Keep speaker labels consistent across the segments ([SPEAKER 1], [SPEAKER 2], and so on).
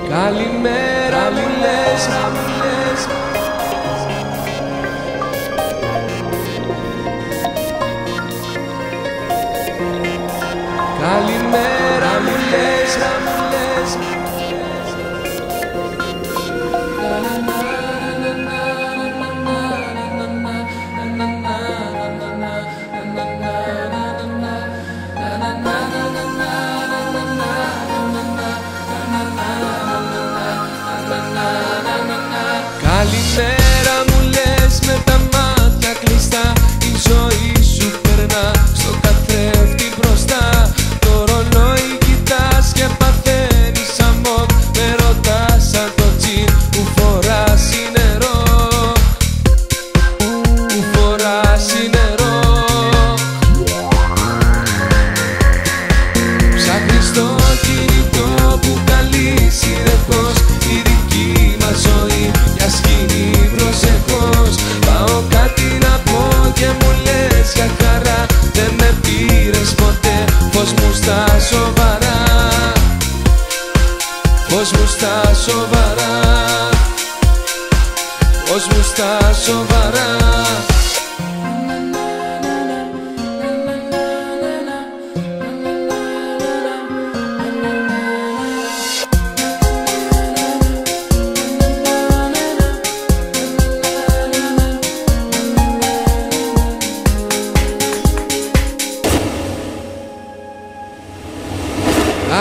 [SPEAKER 1] Καλημέρα μου λες, καλημέρα μου λες, καλημέρα μου λες με τα μάτια κλειστά. Η ζωή σου περνά στο καθρέφτη μπροστά. Το ρολόι κοιτάς και παθαίνεις αμόκ. Με ρωτάς σαν το τζιν που φοράσει νερό, που φοράσει νερό. Ψάχνεις το κινητό που καλεί συνεχώς. Η δική μας ζωή για σκηνή προσεχώς. Πάω κάτι να πω και μου λες για χαρά. Δεν με πήρες ποτέ, φως μου στα σοβαρά, φως μου στα σοβαρά, φως μου στα σοβαρά.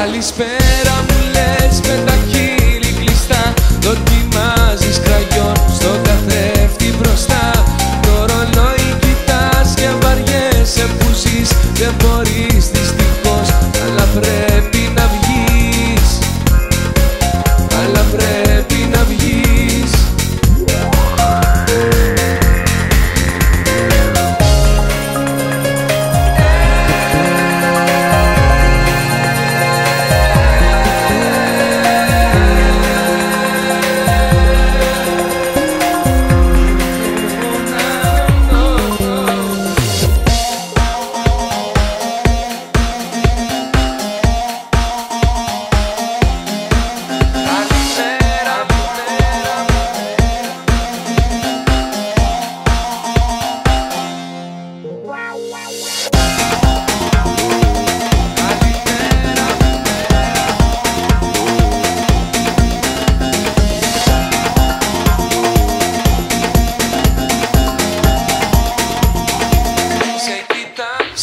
[SPEAKER 1] Καλησπέρα μου λες με τα χείλη κλειστά. Δοκιμάζεις κραγιόν στο καθρέφτη μπροστά. Το ρολόι κοιτάς και βαριέσαι που ζεις. Δεν μπορείς δυστυχώς, αλλά πρέπει να βγεις, αλλά πρέπει να βγεις.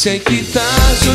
[SPEAKER 1] Σε κοιτάζω